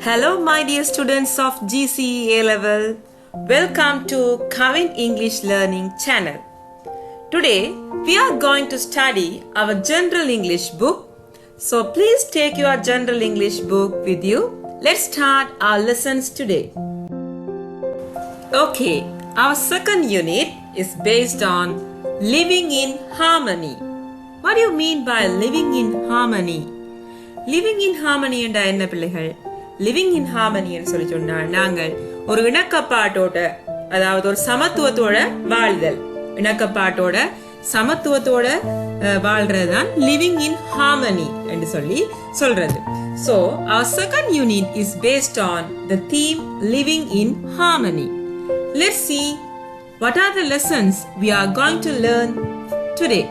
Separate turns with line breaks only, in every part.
Hello my dear students of GCE A level. Welcome to Kavin English Learning channel. Today we are going to study our general English book. So please take your general English book with you. Let's start our lessons today. Okay, our second unit is based on living in harmony. What do you mean by living in harmony? Living in harmony என்ற என்ன பிள்ளைகள்? Living in harmony என்று சொல்லி சொன்னால் நாங்கள் ஒரு இணக்கப்பாட்டோட, அதாவது ஒரு சமத்துவத்தோட வாழ்தல், இணக்கப்பாட்டோட சமத்துவத்தோட வாழ்றதுதான் லிவிங் இன் ஹார்மனி என்று சொல்லி சொல்றது. So our second unit is based on the theme living in harmony. Let's see what are the lessons we are going to learn today.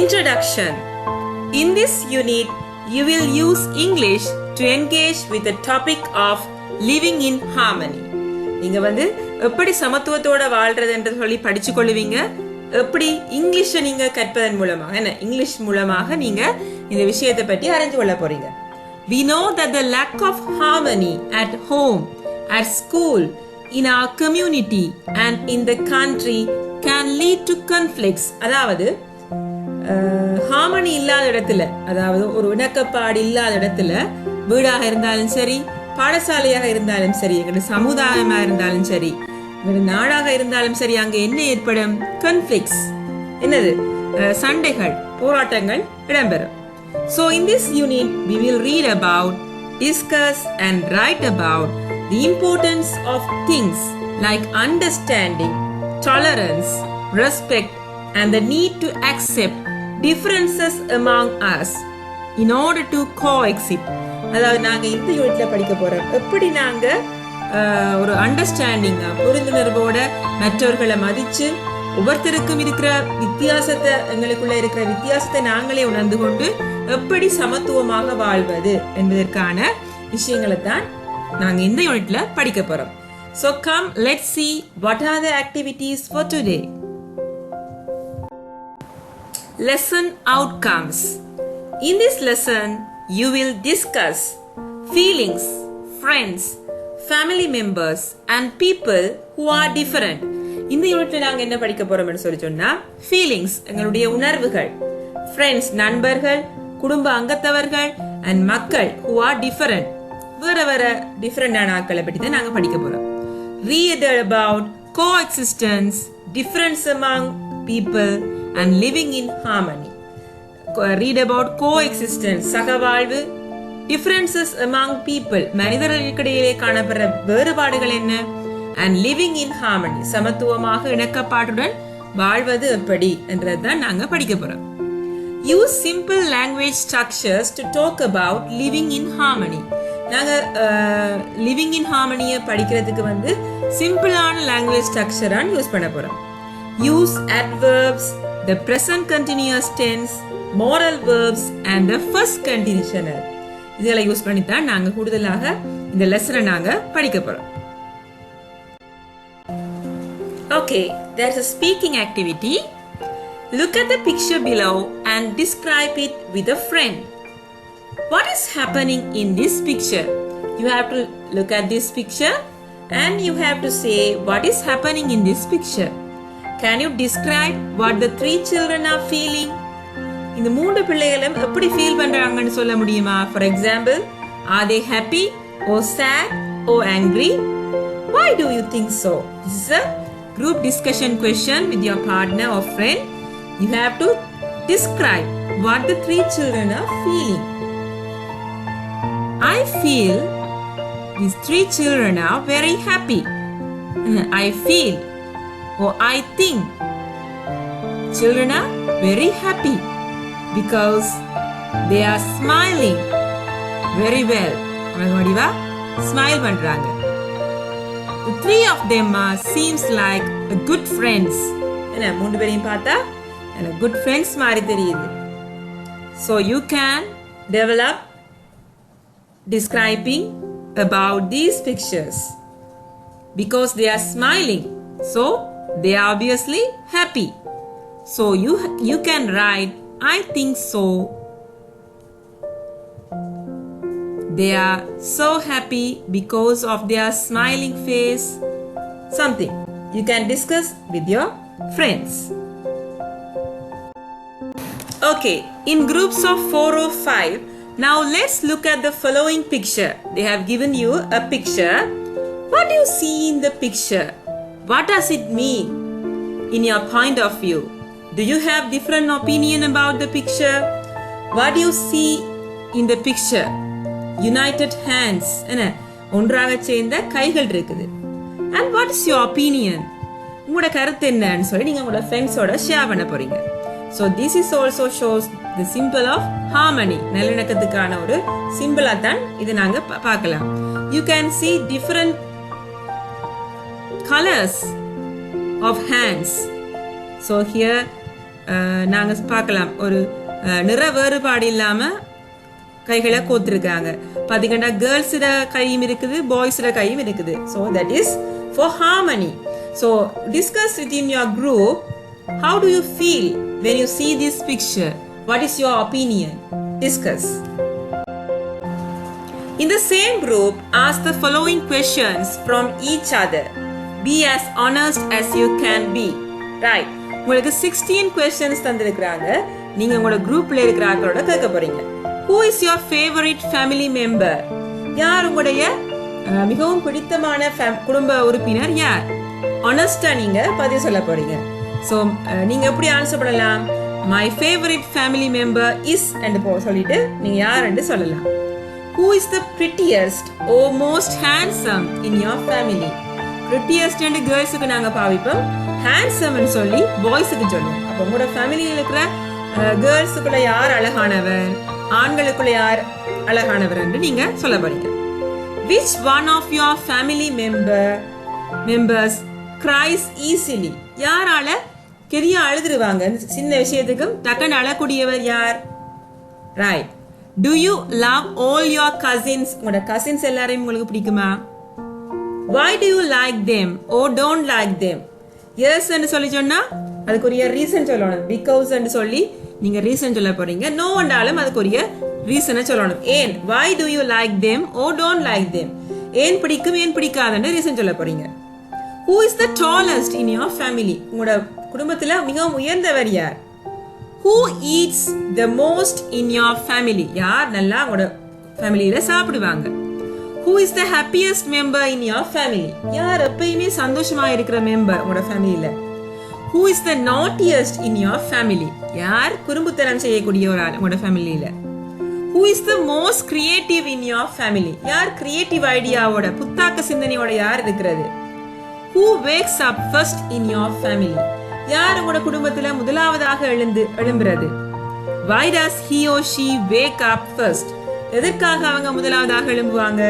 Introduction. In this unit, you will use English to engage with the topic of living in harmony. நீங்க எப்படி சமத்துவத்தோட வாழ்றது என்று சொல்லி படிச்சு கொள்வீங்க, எப்படி இங்கிலீஷை நீங்க கற்பதன் மூலமாக, இங்கிலீஷ் மூலமாக நீங்க இந்த விஷயத்தை பற்றி அறிந்து கொள்ள போறீங்க. We know that the lack of harmony at home, at school, in our community and in the country can lead to conflicts. அதாவது ஹார்மனி இல்லாத இடத்துல, அதாவது ஒரு இணக்கப்பாடு இல்லாத இடத்துல, வீடாக இருந்தாலும் சரி, பாடசாலையாக இருந்தாலும் சரி, எங்களுடைய சமுதாயமாக இருந்தாலும் சரி, எங்களுடைய நாடாக இருந்தாலும் சரி, அங்கே என்ன ஏற்படும்? கன்ஃப்ளிக்ட்ஸ், என்னது? சண்டைகள், போராட்டங்கள் இடம்பெறும். So in this unit we will read about, discuss and write about the importance of things like understanding, tolerance, respect and the need to accept differences among us in order to coexist. அதாவது நாங்க இந்த யூனிட்ல படிக்க போறோம் எப்படி நாங்க ஒரு understanding, புரிந்துணர்வோட மற்றவர்களை மதிச்சு ஒவ்வொருத்தருக்கும் இருக்கிற வித்தியாசத்தை, எங்களுக்குள்ள இருக்கிற வித்தியாசத்தை நாங்களே உணர்ந்து கொண்டு எப்படி சமத்துவமாக வாழ்வது என்பதற்கான விஷயங்களை தான் நாங்க இந்த யூனிட்ல படிக்க போறோம். So come, let's see what are the activities for today. Lesson outcomes. In this lesson, you will discuss feelings, friends, family members and people who are different. இந்த யூனிட்ல நாங்க என்ன படிக்க போறோம்னு சொல்லி சொன்னா, feelings, எங்களுடைய உணர்வுகள், friends, நண்பர்கள், குடும்ப அங்கத்தவர்கள் and மக்கள் who are different, வேற டிஃபரெண்டான ஆட்களை பற்றி தான் நாங்க படிக்க போறோம். Read about coexistence, difference among people and living in harmony. Read about coexistence, சகவாழ்வு, differences among people, மனிதர்களுக்கிடையிலே காணப்படுற வேறுபாடுகள் என்ன, and living in harmony, சமத்துவமாக இணக்கப்பாட்டுடன் வாழ்வது எப்படி என்றதான் நாங்க படிக்க போறோம். Use simple language structures to talk about living in harmony. நாங்க living in harmony படிக்கிறதுக்கு சிம்பிளான லாங்குவேஜ் ஸ்ட்ரக்சரான் யூஸ் பண்ண போறோம். Use adverbs, the present continuous tense, moral verbs and the first conditional. இதெல்லாம் யூஸ் பண்ணி தான் நாங்க கூடுதலாக இந்த லெசனை நாங்க படிக்க போறோம். Okay, there's a speaking activity. Look at the picture below and describe it with a friend. What is happening in this picture? You have to look at this picture and you have to say what is happening in this picture. Can you describe what the three children are feeling? இந்த மூன்று பிள்ளைகளும் எப்படி feel பண்றாங்கன்னு சொல்ல முடியுமா? For example, are they happy or sad or angry? Why do you think so? This is a group discussion question with your partner or friend. You have to describe what the three children are feeling. I feel these three children are very happy. I feel or I think children are very happy because they are smiling very well. அவங்க smile பண்றாங்க. The three of them seems like a good friends. என்ன மூணு பேரையும் பார்த்தா good friends மாதிரி தெரியுது. So you can develop describing about these pictures because they are smiling, so they are obviously happy. So you can write I think so they are so happy because of their smiling face. Something you can discuss with your friends. Okay, in groups of 4 or 5, now let's look at the following picture. They have given you a picture. What do you see in the picture? What does it mean in your point of view? Do you have different opinion about the picture? What do you see in the picture? United hands, என்ன ஒன்றாக சேர்ந்த கைகள் இருக்குது. And what is your opinion? உங்களோட கருத்து என்னன்னு சொல்லி நீங்க உங்களோட ஃப்ரெண்ட்ஸோட ஷேர் பண்ண போறீங்க. So this is also shows the symbol of harmony. நல்லிணக்கத்துக்கான ஒரு சிம்பிளா தான் இது நாங்க பார்க்கலாம். You can see different colors of hands. So here நாங்க பார்க்கலாம் ஒரு நிற வேறுபாடு இல்லாம கைகளை கோத்திருக்காங்க. பாத்தீங்கன்னா கேர்ள்ஸோட கையும் இருக்குது, பாய்ஸோட கையும் இருக்குது. So that is for harmony. So discuss within your group, how do you feel when you see this picture? What is your opinion? Discuss. In the same group, ask the following questions from each other. Be as honest as you can be. Right. உங்களுக்கு 16 questions தந்திருக்கிறாங்க. நீங்க உங்களோட குரூப்ல இருக்கிற ஆட்களோட கேட்க போறீங்க. Who is your favorite family member? யார் உங்களுடைய மிகவும் பிடித்தமான குடும்ப உறுப்பினர் யார்? Honest-ஆ நீங்க பதில் சொல்ல போறீங்க. So நீங்க எப்படி ஆன்சர் பண்ணலாம்? My favorite family member is and சொல்லிட்டு நீங்க யாருன்னு சொல்லலாம். Who is the prettiest or most handsome in your family? Prettiest and girls-க்கு நாங்க பாவிப்போம். Handsome ன்னு சொல்லி boys-க்கு சொல்லுவோம். அப்ப உங்களோட ஃபேமிலியில இருக்கிற கேர்ள்ஸுக்குள்ள யார் அழகானவர், ஆண்களுக்குள்ள யார் அழகானவர் என்று நீங்க சொல்ல போறீங்க. Which one of your family members cries easily? யாரால கெதியா அழுதுருவாங்க, சின்ன விஷயத்துக்கும் டக்குன்னு அழக்கூடியவர் யார்? Right. Do you love all your cousins? உங்களோட cousins எல்லாரையும் உங்களுக்கு பிடிக்குமா? Why do you like them or don't like them? Yes ன்னு சொல்லி சொன்னா அதுக்குரிய ரீசன் சொல்லணும். Because ன்னு சொல்லி நீங்க ரீசன் சொல்ல போறீங்க. நோ என்றாலும் அதுக்குரிய ரீசனை சொல்லணும். ஏன்? Why do you like them or don't like them? ஏன் பிடிக்கும் ஏன் பிடிக்காதுன்னு ரீசன் சொல்ல போறீங்க. Who is the tallest in your family? உங்களோட குடும்பத்துல மிகவும் உயர்ந்தவர் யார்? Who eats the most in your family? யார் நல்லா உங்களோட ஃபேமிலியில சாப்பிடுவாங்க? Who is the happiest member in your family? யார் எப்பயுமே சந்தோஷமா இருக்கிற மெம்பர் உங்களோட ஃபேமிலியில? Who is the naughtiest in your family? யார் குறும்புத்தனம் செய்யக்கூடிய ஒரு ஆள் உங்களோட ஃபேமிலியில? Who is the most creative in your family? யார் கிரியேட்டிவ் ஐடியாவோட புத்தாக்க சிந்தனையோட யார் இருக்கிறது? Who wakes up first in your family? யார் உங்களோட குடும்பத்துல முதலாவதாக எழும்புறது? Why does he or she wake up first? எதற்காக அவங்க முதலாவதாக எழும்புவாங்க?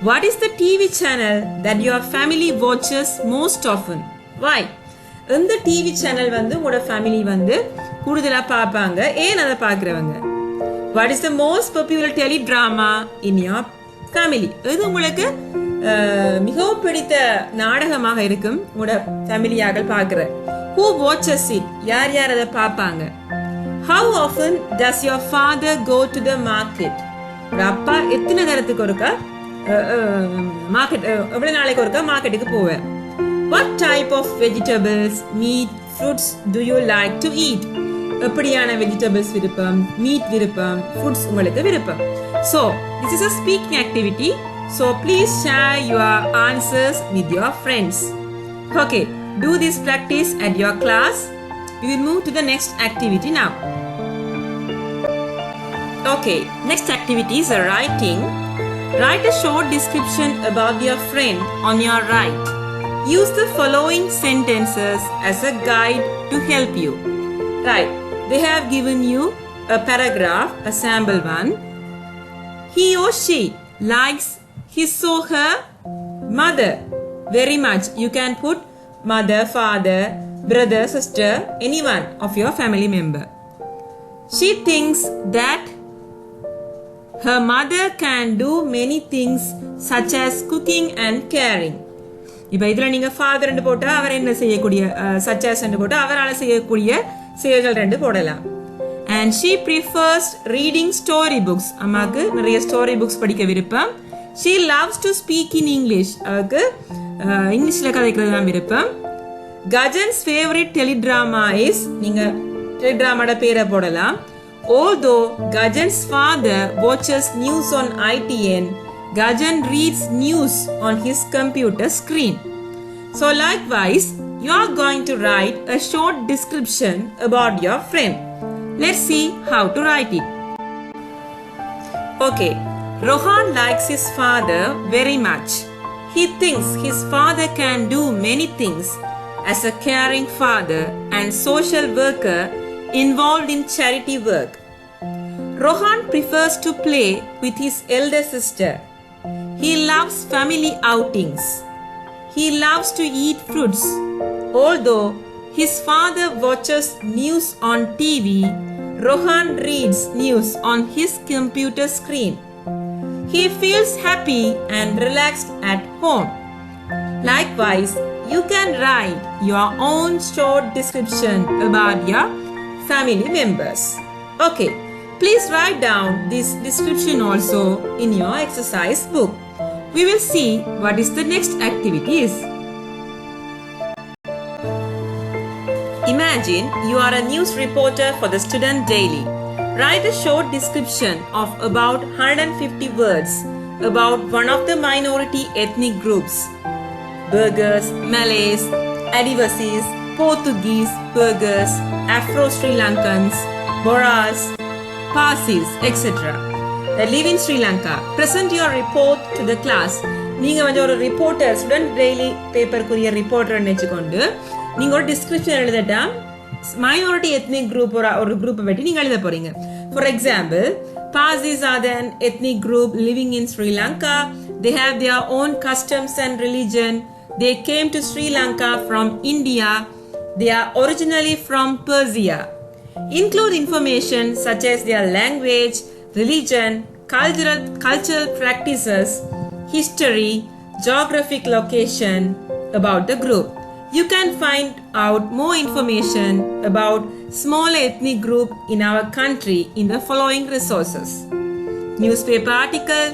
What is the TV channel that your family watches most often? Why? இந்த டிவி சேனல் வந்து உங்களோட ஃபேமிலி வந்து கூடுதலா பார்ப்பாங்க. ஏன் அதை பார்க்குறவங்க? What is the most popular teledrama in your family? இது உங்களுக்கு மிகவும் பிடித்த நாடகமாக இருக்கும் உங்களோட ஃபேமிலியாக பார்க்குற. Who watches it? யார் யார் அதை பார்ப்பாங்க? How often does your father go to the market? உங்களோட அப்பா எத்தனை நேரத்துக்கு ஒருக்கா மார்க்கெட் எவ்வளவு நாளைக்கு ஒருக்கா மார்க்கெட்டுக்கு போவேன்? What type of vegetables, meat, fruits do you like to eat? எப்படியான vegetables விருப்பம், meat விருப்பம், fruits உங்களுக்கு விருப்பம். So, this is a speaking activity. So, please share your answers with your friends. Okay, do this practice at your class. We will move to the next activity now. Okay, next activity is writing. Write a short description about your friend on your right. Use the following sentences as a guide to help you. Right, they have given you a paragraph, a sample one. He or she likes his or her mother very much. You can put mother, father, brother, sister, anyone of your family member. She thinks that her mother can do many things such as cooking and caring. இப்போ இதுல நீங்க father ரெண்டு போட்டா அவர் என்ன செய்யக்கூடிய such as ரெண்டு போட்டா அவரால் செய்யக்கூடிய செயல்கள் ரெண்டு போடலாம். and she prefers reading storybooks. அம்மாக்கு நிறைய ஸ்டோரி புக்ஸ் படிக்க விருப்பம். She loves to speak in English. அவருக்கு இங்கிலீஷ்ல கதைக்கிறது தான் விருப்பம். Gajan's favorite teledrama is, நீங்க teledrama பேரை போடலாம். Although Gajan's father watches news on ITN, Gajan reads news on his computer screen. So likewise, you are going to write a short description about your friend. Let's see how to write it. Okay, Rohan likes his father very much. He thinks his father can do many things as a caring father and social worker involved in charity work. Rohan prefers to play with his elder sister. He loves family outings. He loves to eat fruits. Although his father watches news on TV, Rohan reads news on his computer screen. He feels happy and relaxed at home. Likewise, you can write your own short description about your family members. Okay, please write down this description also in your exercise book. We will see what is the next activity is. Imagine you are a news reporter for the Student Daily. Write a short description of about 150 words about one of the minority ethnic groups. Burghers, Malays, Adivasis, Portuguese, Burghers, Afro-Sri Lankans, Boras, Parsis, etc. that live in Sri Lanka. Present your report to the class. நீங்க வந்து ஒரு reporter, student daily பேப்பருக்குரிய reporter நினைச்சுக்கொண்டு நீங்க ஒரு description எழுதிட்டா minority ethnic group ஒரு குரூப்பை பற்றி நீங்க எழுத போறீங்க. For example, Parsis are an ethnic group living in Sri Lanka. They have their own customs and religion. They came to Sri Lanka from India. They are originally from Persia. Include information such as their language, religion, cultural practices, history, geographic location about the group. You can find out more information about small ethnic group in our country in the following resources: newspaper article,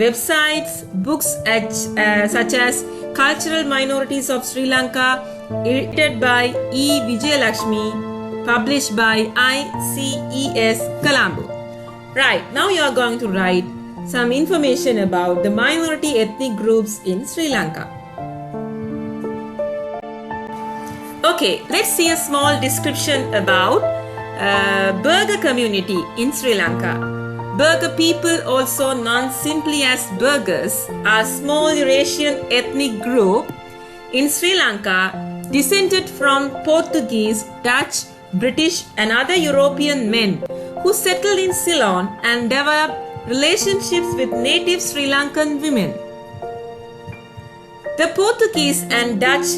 websites, books such as Cultural Minorities of Sri Lanka, edited by E. Vijayalakshmi, published by ICES Colombo. Right, now you are going to write some information about the minority ethnic groups in Sri Lanka. Okay, let's see a small description about Burgher community in Sri Lanka. Burgher people, also known simply as Burghers, are small Eurasian ethnic group in Sri Lanka descended from Portuguese, Dutch, British and other European men who settled in Ceylon and developed relationships with native Sri Lankan women. The Portuguese and Dutch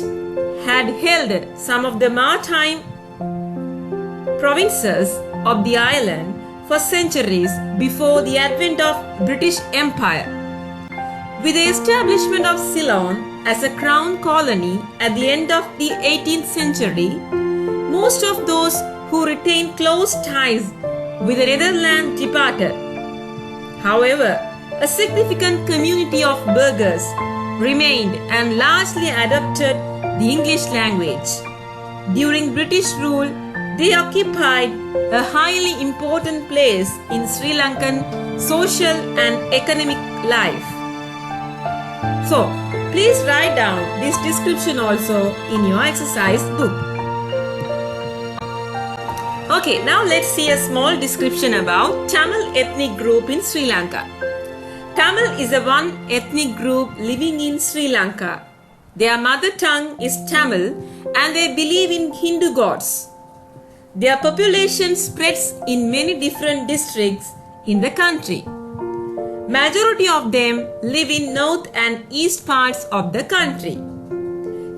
had held some of the maritime provinces of the island for centuries before the advent of British Empire. With the establishment of Ceylon as a crown colony at the end of the 18th century, most of those who retained close ties with the Netherlands departed. However, a significant community of Burghers remained and largely adopted the English language. During British rule, they occupied a highly important place in Sri Lankan social and economic life. So, please write down this description also in your exercise book. Okay, now let's see a small description about Tamil ethnic group in Sri Lanka. Tamil is a one ethnic group living in Sri Lanka. Their mother tongue is Tamil and they believe in Hindu gods. Their population spreads in many different districts in the country. Majority of them live in north and east parts of the country.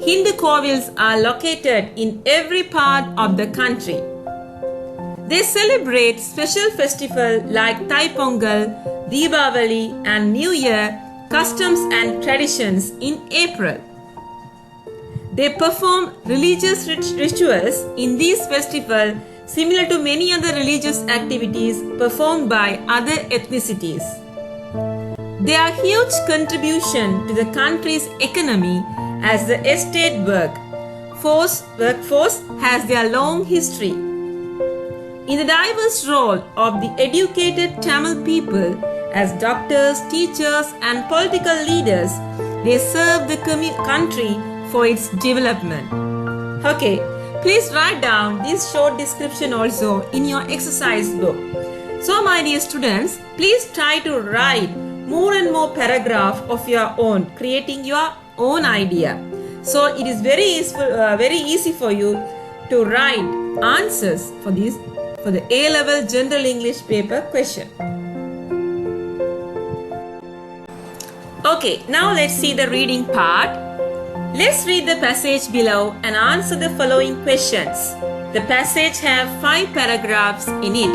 Hindu kovils are located in every part of the country. They celebrate special festivals like Thai Pongal, Deepavali and New Year, customs and traditions in April. They perform religious rituals in these festivals similar to many other religious activities performed by other ethnicities. Their huge contribution to the country's economy as the estate workforce has their long history. In the diverse role of the educated Tamil people as doctors, teachers, and political leaders, they serve the country for its development. Okay, please write down this short description also in your exercise book. So my dear students, please try to write more and more paragraph of your own, creating your own idea. So it is very easy for you to write answers for the A-level General English paper question. Okay, now let's see the reading part. Let's read the passage below and answer the following questions. The passage have 5 paragraphs in it.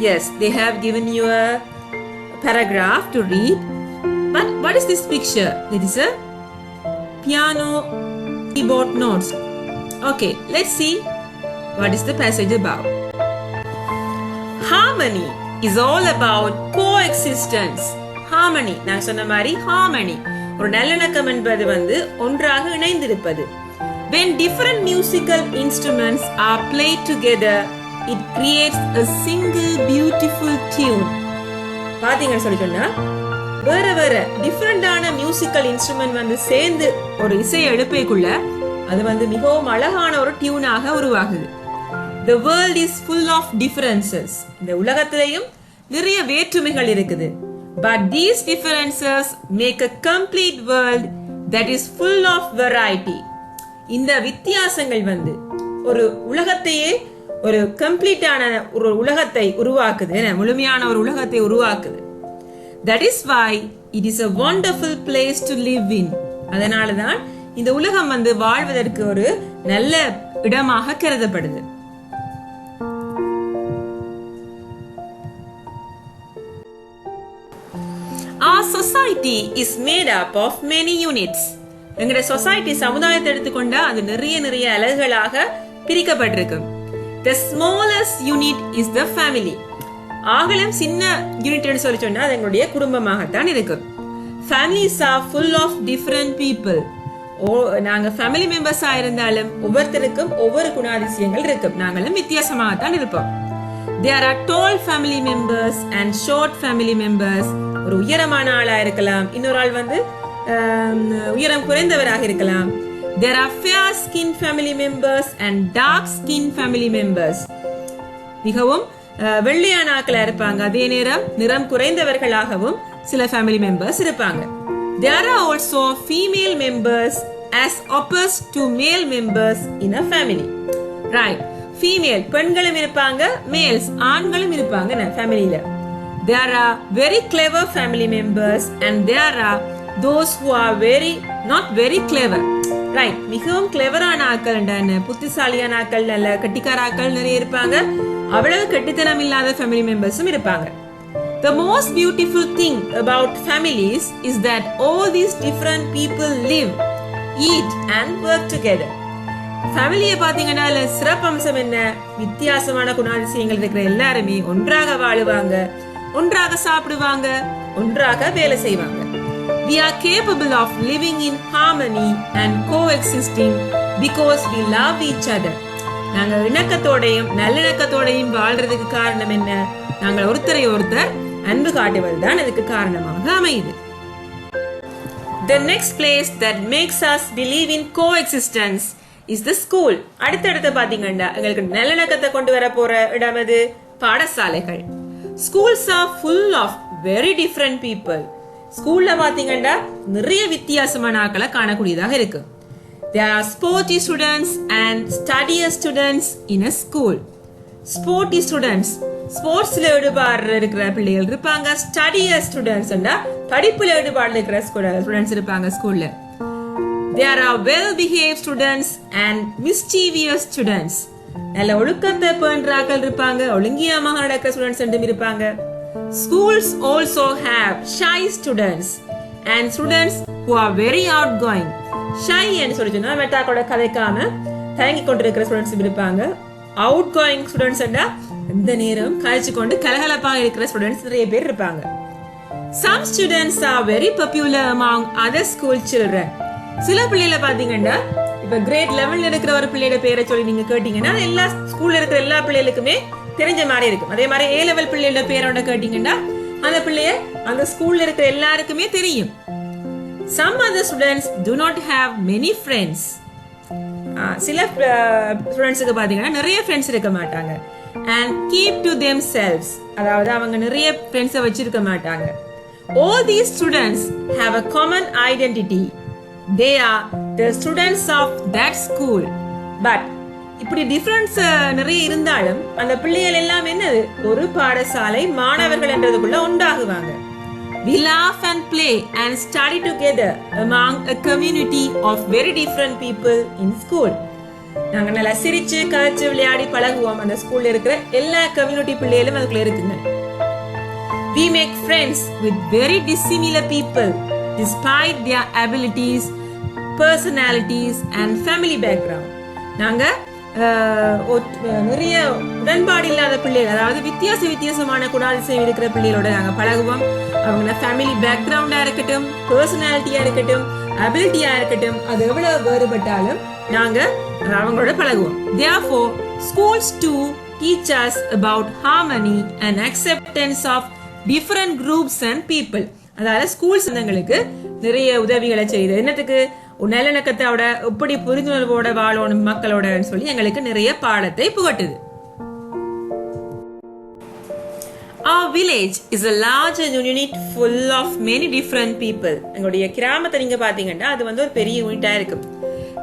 Yes, they have given you a paragraph to read. But what is this picture? It is a piano keyboard notes. Okay, let's see what is the passage about. Harmony is all about coexistence. Harmony, நான் சொன்ன மாதிரி harmony, ஒரு நல்லிணக்கம் என்பது ஒன்றாக இணைந்திருப்பது. When different musical instruments are played together, it creates a single beautiful tune. பாத்தீங்கன்னு சொல்லி சொன்னா வேற டிஃபரெண்டான மியூசிக்கல் இன்ஸ்ட்ருமெண்ட் சேர்ந்து ஒரு இசை எழுப்பைக்குள்ள அது மிகவும் அழகான ஒரு டியூனாக உருவாகுது. The world is full of differences. இந்த உலகத்திலேயும் நிறைய வேற்றுமைகள் இருக்குது. But these differences make a complete world that is full of variety. இந்த வித்தியாசங்கள் ஒரு உலகத்தையே ஒரு கம்ப்ளீட்டான ஒரு உலகத்தை உருவாக்குது, முழுமையான ஒரு உலகத்தை உருவாக்குது. That is why it is a wonderful place to live in. அதனாலதான் இந்த உலகம் வாழ்வதற்கு ஒரு நல்ல இடமாக கருதப்படுது. Our society is made up of many units. எங்களுடைய சொசைட்டி சமுதாயத்தை எடுத்துக்கொண்டா அது நிறைய அலகுகளாக பிரிக்கப்பட்டிருக்கு. The smallest unit is the family. ஆகலம் சின்ன யூனிட்னு சொல்லி சொன்னா அது எங்களுடைய குடும்பமாகத்தான் இருக்கு. Families are full of different people. நாங்க ஃபேமிலி மெம்பர்ஸா இருந்தாலும் ஒவ்வொருத்தருக்கும் ஒவ்வொரு குணாதிசயங்கள் இருக்கு. நாங்களும் வித்தியாசமாகத்தான் இருப்போம். There are tall family members and short family members. ஒரு உயரமான ஆளா இருக்கலாம், இன்னொரு ஆள் உயரம் குறைந்தவராக இருக்கலாம். There are fair skin family members and dark skin family members. மிகவும் வெள்ளையான ஆட்களா இருப்பாங்க, அதே நேரம் நிறம் குறைந்தவர்களாகவும் சில ஃபேமிலி மெம்பர்ஸ் இருப்பாங்க. There are also female members as opposed to male members in a family. Right. Female பெண்களும் இருப்பாங்க, மேல்ஸ் ஆண்களும் இருப்பாங்க ஃபேமிலில. There are very clever family members and there are those who are not very clever. Right. மிகவும் கிளெவரான ஆட்கள், புத்திசாலியான ஆட்கள், நல்ல கட்டிக்கார ஆட்கள் நிறைய இருப்பாங்க. அவ்வளவு கட்டித்தனம் இல்லாத ஃபேமிலி மெம்பர்ஸும் இருப்பாங்க. The most beautiful thing about families is that all these different people live, eat and work together. ஃபேமிலியை பார்த்தீங்கன்னா சிறப்பம்சம் என்ன? வித்தியாசமான குணாதிசயங்கள் இருக்கிற எல்லாருமே ஒன்றாக வாழுவாங்க, ஒன்றாக சாப்பிடுவாங்க, ஒன்றாக வேலை செய்வாங்க. We are capable of living in harmony and coexisting because we love each other. நாங்கள் இணக்கத்தோடையும் நல்லிணக்கத்தோடையும் வாழ்றதுக்கு காரணம் என்ன? நாங்கள் ஒருத்தரை ஒருத்தர் அன்பு காட்டுவது தான் அதுக்கு காரணமாக அமையுது. The next place that makes us believe in coexistence is the school. அடுத்தடுத்து பாத்தீங்கன்னா எங்களுக்கு நல்லிணக்கத்தை கொண்டு வர போற இடம் அது பாடசாலைகள். Schools are full of very different people. ஸ்கூல்ல பாத்தீங்கன்னா நிறைய வித்தியாசமான ஆட்களை காணக்கூடியதாக இருக்கு. There are sporty students and studious students in a school. Sporty students, ஸ்போர்ட்ஸ்ல ஈடுபாடு இருக்கிற பிள்ளைகள் இருப்பாங்க. Studious students படிப்புல ஈடுபாடு இருக்கிற ஸ்டூடெண்ட்ஸ் இருப்பாங்க ஸ்கூல்ல. There are well-behaved students and mischievous students. நல்ல ஒழுக்கத்தை பேணுறாக்கள் இருப்பாங்க, ஒழுங்கியமாக நடக்கிற ஸ்டூடெண்ட்ஸ் இருப்பாங்க. Schools also have shy students and students who are very outgoing. Shy ன்னு சொல்லி சொன்னா மெட்டாக்கோட கதைக்காம தயங்கி கொண்டிருக்கிற ஸ்டூடெண்ட்ஸ் இருப்பாங்க. அவுட் கோயிங் ஸ்டூடெண்ட்ஸ் இந்த நேரம் கழிச்சு கொண்டு கலகலப்பாக இருக்கிற ஸ்டூடெண்ட்ஸ் நிறைய பேர் இருப்பாங்க. Some students are very popular among other school children. சில பிள்ளைகளை பாத்தீங்கன்னா இப்ப கிரேட் 11 இருக்கிற ஒரு பிள்ளையோட பேரை சொல்லி நீங்க கேட்டீங்கன்னா எல்லா ஸ்கூல்ல இருக்கிற எல்லா பிள்ளைகளுக்குமே தெரிஞ்ச மாதிரி இருக்கும். அதே மாதிரி A level பிள்ளையோட பேரோட கேட்டீங்கன்னா அந்த பிள்ளைய அந்த ஸ்கூல்ல இருக்கிற எல்லாருக்குமே தெரியும். Some other students do not have many friends. சில ஸ்டூடெண்ட்ஸுக்கு பாத்தீங்கன்னா நிறைய ஃப்ரெண்ட்ஸ் இருக்க மாட்டாங்க. And keep to themselves. அதாவது அவங்க நிறைய ஃப்ரெண்ட்ஸை வச்சிருக்க மாட்டாங்க. All these students have a common identity. They are the students of that school. But இப்படி டிஃபரன்ஸ் நிறைய இருந்தாலும் அந்த பிள்ளைகள் எல்லாம் என்னது ஒரு பாடசாலை மாணவர்கள் என்றதுக்குள்ள உண்டாகுவாங்க. We laugh and play and study together among a community of very different people in school. நாங்க நல்லா சிரிச்சு கழிச்சு விளையாடி பழகுவோம். அந்த ஸ்கூல்ல இருக்கிற எல்லா கம்யூனிட்டி பிள்ளைகளும் அதுக்குள்ள இருக்குங்க. We make friends with very dissimilar people despite their abilities, personalities and family background. நாங்க நிறைய உடன்பாடு இல்லாத பிள்ளைகள், அதாவது வித்தியாசமான குணாதிசயம் இருக்கிற பிள்ளைகளோட நாங்க பழகுவோம். அவங்க ஃபேமிலி பேக்ரவுண்டா இருக்கட்டும், பர்சனாலிட்டியா இருக்கட்டும், அபிலிட்டியா இருக்கட்டும், அது எவ்வளவு வேறுபட்டாலும் நாங்க அவங்களோட பழகுவோம். Therefore, schools too teach us about harmony and acceptance of different groups and people. அதாவது ஸ்கூல்ஸ் எங்களுக்கு நிறைய உதவிகளை செய்யுது. என்னத்துக்கு? நல்லிணக்கத்தோட எப்படி புரிந்துணர்வோட வாழணும் மக்களோட சொல்லி எங்களுக்கு நிறைய பாடத்தை புகட்டுது. Our village is a large unit full of many different people. எங்களுடைய கிராமத்தை நீங்க பாத்தீங்கன்னா அது ஒரு பெரிய யூனிட்டா இருக்கு.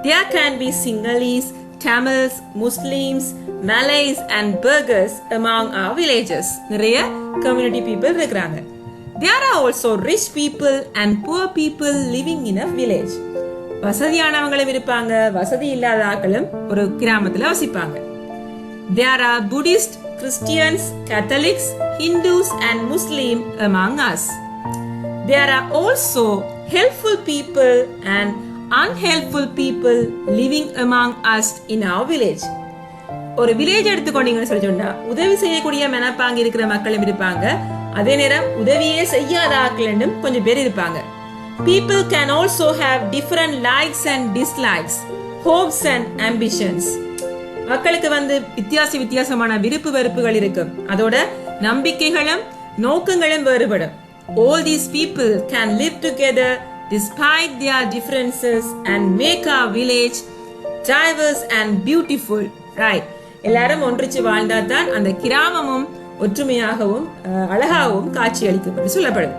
There can be Sinhalese, Tamils, Muslims, Malays and Burghers among our villages. நிறைய community people இருக்கிறாங்க. There are also rich people and poor people living in a village. வசதியானவங்களும் இருப்பாங்க, வசதி இல்லாத ஆட்களும் ஒரு கிராமத்துல வசிப்பாங்க. There are Buddhist, Christians, Catholics, Hindus and Muslim among us. There are also helpful people and unhelpful people living among us in our village. ஒரு village எடுத்துக்கொண்டீங்கன்னு சொல்லி சொன்னா உதவி செய்யக்கூடிய மனப்பாங்க இருக்கிற மக்களும் இருப்பாங்க, அதே நேரம் உதவியே செய்யாத ஆட்களும் கொஞ்சம் பேர் இருப்பாங்க. People can also have different likes and dislikes, hopes and ambitions. மக்களுக்கு வித்தியாசமான விருப்பு வெறுப்புகள் இருக்கும், அதோட நம்பிக்கைகளும் நோக்கங்களும் வேறுபடும். All these people can live together despite their differences and make our village diverse and beautiful. Right? எல்லாரும் ஒன்றிச்சு வாழ்ந்தால்தான் அந்த கிராமமும் ஒற்றுமையாகவும் அழகாகவும் காட்சியளிக்கும் என்று சொல்லப்படுது.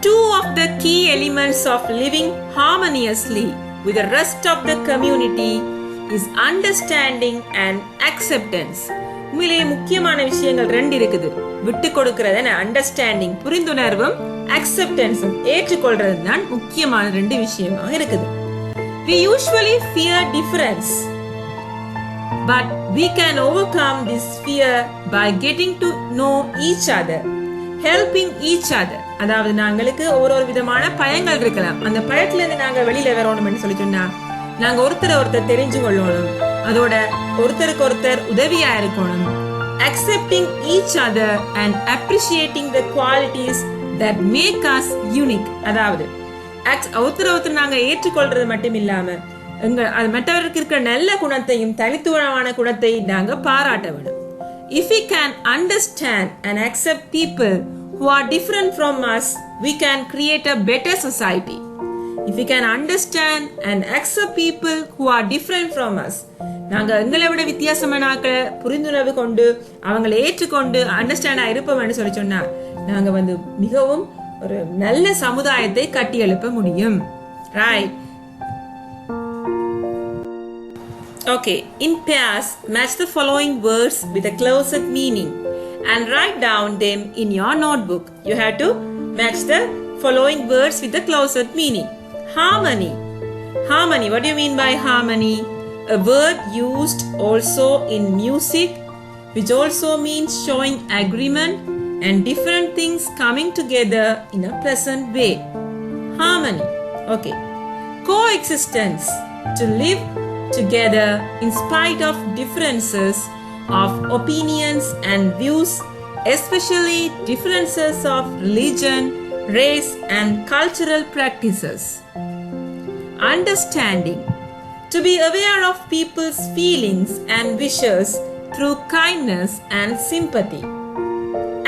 Two of the key elements of living harmoniously with the rest of the community is understanding and acceptance. உண்மையிலேயே முக்கியமான விஷயங்கள் ரெண்டு இருக்குது. விட்டு கொடுக்கிறது அண்டர்ஸ்டாண்டிங், புரிந்துணர்வும், அக்செப்டன்ஸும் ஏற்றுக்கொள்றது தான் முக்கியமான ரெண்டு விஷயமாக இருக்குது. We usually fear difference, but we can overcome this fear by getting to know each other, helping each other. அதாவது நாங்களுக்கு ஒரு விதமான பயங்கள் இருக்கலாம், அந்த பயத்துல இருந்து நாங்க வெளியில வரணும்னு சொல்லி சொன்னா நாங்க ஒருத்தர் தெரிஞ்சு கொள்ளணும், அதோட ஒருத்தருக்கு ஒருத்தர் உதவியா இருக்கணும். Accepting each other and appreciating the qualities that make us unique. அதாவது ஒருத்தர் நாங்க ஏற்றுக்கொள்றது மட்டும் இல்லாம மற்றவருக்கு இருக்கிற நல்ல குணத்தையும் தனித்துவமான குணத்தை நாங்க பாராட்ட வேண்டும். If we can understand and accept people who are different from us, we can create a better society. If we can understand and accept people who are different from us, நாங்க எங்களை விட வித்தியாசமான ஆட்களை புரிந்துணர்வு கொண்டு அவங்களை ஏற்றுக்கொண்டு அண்டர்ஸ்டாண்டா இருப்போம்னு சொல்லி சொன்னா நாங்க மிகவும் ஒரு நல்ல சமுதாயத்தை கட்டி எழுப்ப முடியும். Right? Okay, in pairs, match the following words with a closed meaning and write down them in your notebook. You have to match the following words with a closed meaning. Harmony. Harmony. What do you mean by harmony? A word used also in music, which also means showing agreement and different things coming together in a pleasant way. Harmony. Okay. Coexistence. To live together in spite of differences of opinions and views, especially differences of religion, race, and cultural practices. Understanding. To be aware of people's feelings and wishes through kindness and sympathy.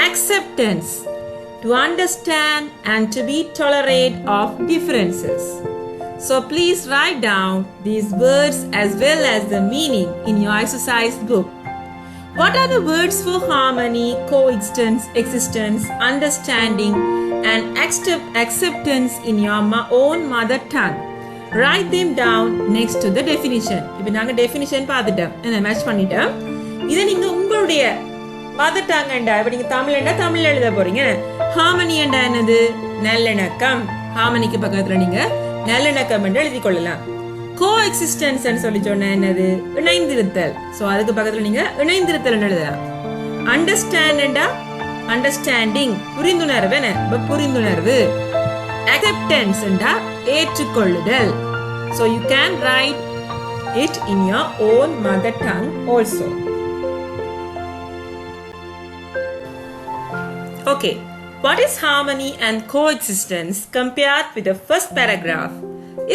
Acceptance. To understand and to be tolerant of differences. So please write down these words as well as the meaning in your exercise book. What are the words for harmony, coexistence, understanding, and acceptance in your own mother tongue? Write them down next to the definition. இப்போ நாங்க definition பார்த்துட்டோம், என்ன match பண்ணிட்டோம். இதை நீங்க உங்களுடைய mother tongue என்றா, இப்போ நீங்க தமிழ்ண்டா தமிழ் எழுத போறீங்க. ஹார்மனி என்றா என்னது? நல்லிணக்கம். ஹார்மனிக்கு பக்கத்துல நீங்க நல்லிணக்கம் என்று எழுதி கொள்ளலாம். கோ எக்ஸிஸ்டன்ஸ் சொல்லி சொன்ன என்னது? இணைந்திருத்தல். ஸோ அதுக்கு பக்கத்துல நீங்க இணைந்திருத்தல் எழுதலாம். அண்டர்ஸ்டாண்ட் என்றா அண்டர்ஸ்டாண்டிங், புரிந்துணர்வு. என்ன புரிந்துணர்வு. Acceptance என்றா ஏற்றுக்கொள்ளுதல். So you can write it in your own mother tongue also. Okay, what is harmony and coexistence compared with the first paragraph?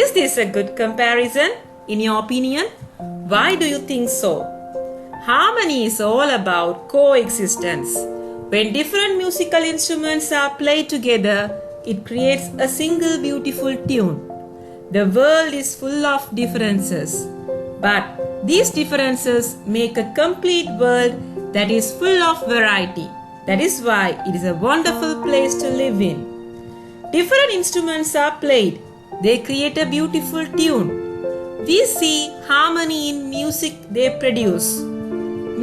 Is this a good comparison in your opinion? Why do you think so? Harmony is all about coexistence. When different musical instruments are played together, it creates a single beautiful tune. The world is full of differences, but these differences make a complete world that is full of variety. That is why it is a wonderful place to live in. Different instruments are played. They create a beautiful tune. We see harmony in music they produce.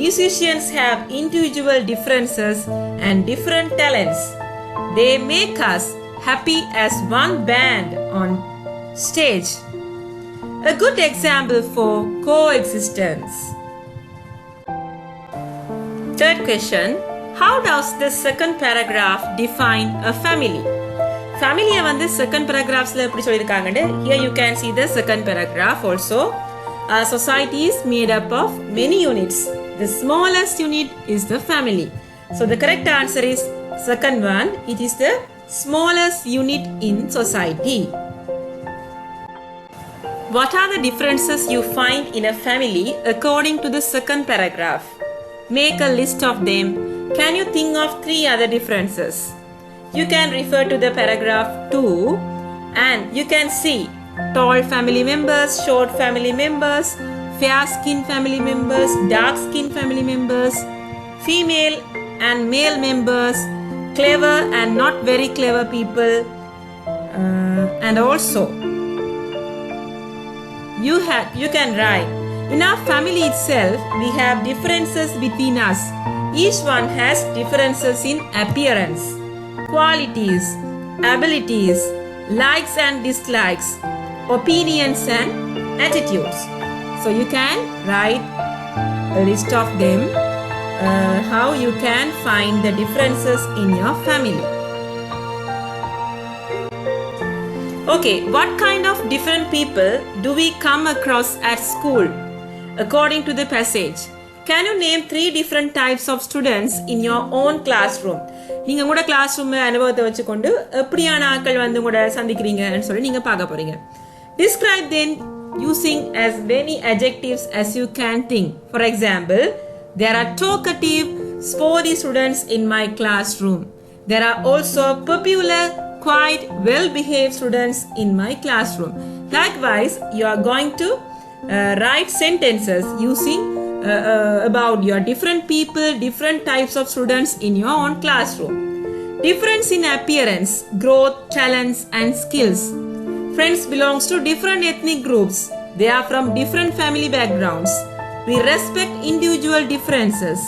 Musicians have individual differences and different talents. They make us happy as one band on stage. A good example for coexistence. Third question. How does the second paragraph define a family? Family வந்து second paragraphsல எப்படி சொல்லிருக்காங்கன்னு, here you can see the second paragraph also. A society is made up of many units. The smallest unit is the family. So the correct answer is second one. It is the smallest unit in society. What are the differences you find in a family according to the second paragraph? Make a list of them. Can you think of 3 other differences? You can refer to the paragraph 2 and you can see tall family members, short family members, fair skin family members, dark skin family members, female and male members, clever and not very clever people, and also you can write, in our family itself we have differences between us. Each one has differences in appearance, qualities, abilities, likes and dislikes, opinions and attitudes. So you can write a list of them, how you can find the differences in your family. Okay, what kind of different people do we come across at school? According to the passage, can you name 3 different types of students in your own classroom? நீங்க கூட class room அனுபவத்தை வச்சுக்கொண்டு எப்படியான ஆட்கள் வந்து கூட சந்திக்கிறீங்கன்னு சொல்லி நீங்க பார்க்க போறீங்க. Describe them using as many adjectives as you can think. For example, there are talkative, sporty students in my classroom. There are also popular, quiet, well-behaved students in my classroom. Likewise, you are going to write sentences using about your different people, different types of students in your own classroom. Difference in appearance, growth, talents and skills. Friends belongs to different ethnic groups. They are from different family backgrounds. We respect individual differences.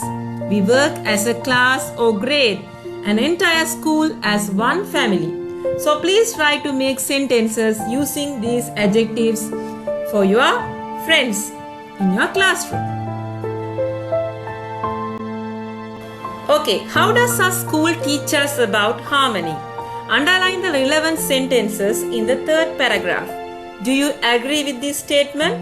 We work as a class or grade, an entire school as one family. So please try to make sentences using these adjectives for your friends in your classroom. Okay, how does our school teach us about harmony? Underline the relevant sentences in the third paragraph. Do you agree with this statement?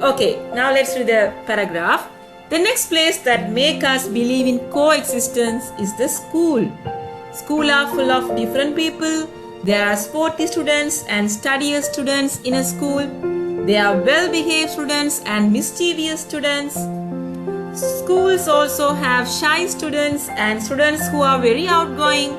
Okay, now let's read the paragraph. The next place that make us believe in coexistence is the school. School are full of different people. There are sporty students and studious students in a school. There are well-behaved students and mischievous students. Schools also have shy students and students who are very outgoing.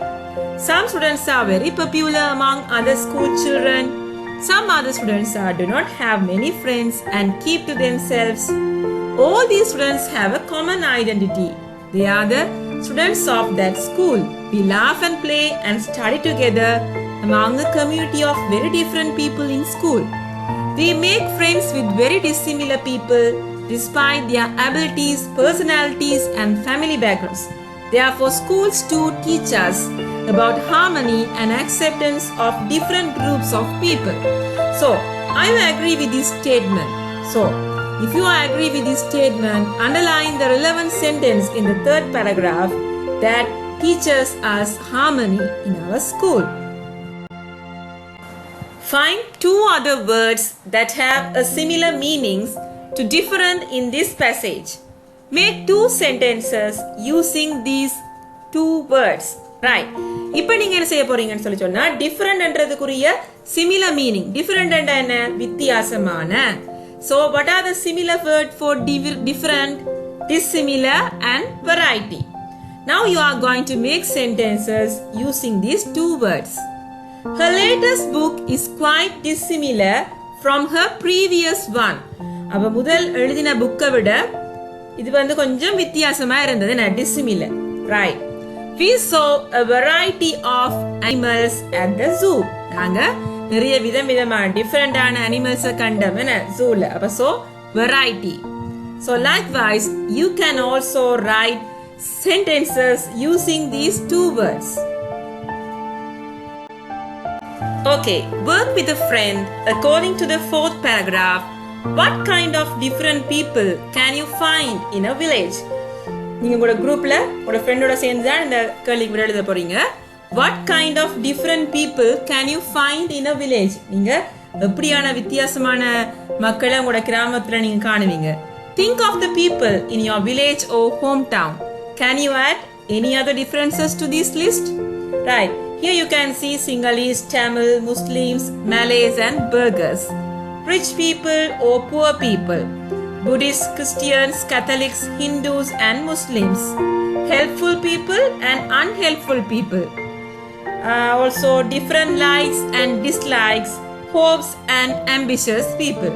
Some students are very popular among other school children. Some other students do not have many friends and keep to themselves. All these students have a common identity. They are the students of that school. We laugh and play and study together among a community of very different people in school. We make friends with very dissimilar people despite their abilities, personalities, and family backgrounds. Therefore, schools too teach us about harmony and acceptance of different groups of people. So, I agree with this statement. So, if you agree with this statement, underline the relevant sentence in the third paragraph that teaches us harmony in our school. Find two other words that have a similar meanings to different in this passage. Make two sentences using these two words. Right. இப்போ நீங்க என்ன செய்ய போறீங்கன்னு சொல்லி சொன்னா differentன்றதுக்குரிய similar meaning. Different என்ன வித்தியாசமான. So what are the similar word for different, dissimilar and variety? Now you are going to make sentences using these two words. Her latest book is quite dissimilar from her previous one. அவ முதல் எழுதின புக்கை விட இது வந்து கொஞ்சம் வித்தியாசமா இருந்தது dissimilar. Right. We saw a variety of animals at the zoo. நாங்க நிறைய விதமான டிஃபரண்டான அனிமல்ஸ் கண்டோம் ஜூல. அப்ப so variety. So likewise you can also write sentences using these two words. Okay, work with a friend according to the fourth paragraph. What kind of different people can you find in a village? நீங்க உங்களோட குரூப்ல உங்களோட ஃப்ரெண்டோட சேர்ந்து தான் இந்த கேள்விக்கு விட எழுத போறீங்க. What kind of different people can you find in a village? நீங்க எப்படியான வித்தியாசமான மக்களை உங்களோட கிராமத்துல நீங்க காணுவீங்க. Think of the people in your village or hometown. Can you add any other differences to this list? Right. Here you can see Sinhalese, Tamil, Muslims, Malays and Burghers. Rich people or poor people. Buddhists, Christians, Catholics, Hindus and Muslims. Helpful people and unhelpful people. Also different likes and dislikes, hopes and ambitious people.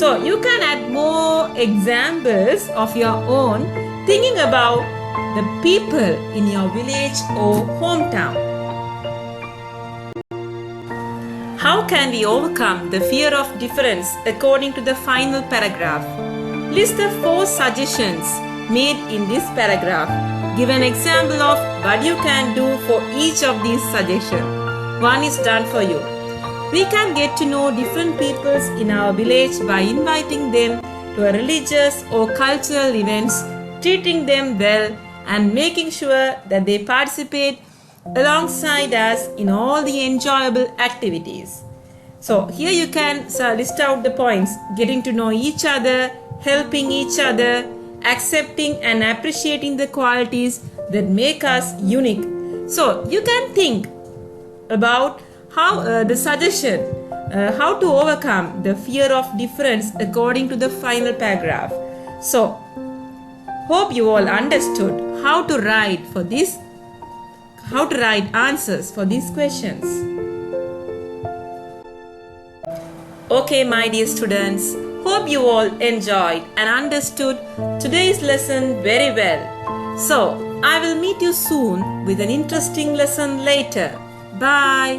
So you can add more examples of your own thinking about the people in your village or hometown. How can we overcome the fear of difference according to the final paragraph? List the 4 suggestions made in this paragraph. Give an example of what you can do for each of these suggestions. One is done for you. We can get to know different peoples in our village by inviting them to a religious or cultural events, treating them well and making sure that they participate alongside us in all the enjoyable activities. So here you can list out the points: getting to know each other, helping each other, accepting and appreciating the qualities that make us unique. So you can think about how the suggestion, how to overcome the fear of difference according to the final paragraph. So hope you all understood how to write answers for these questions. Okay, my dear students, hope you all enjoyed and understood today's lesson very well. So, I will meet you soon with an interesting lesson later. Bye.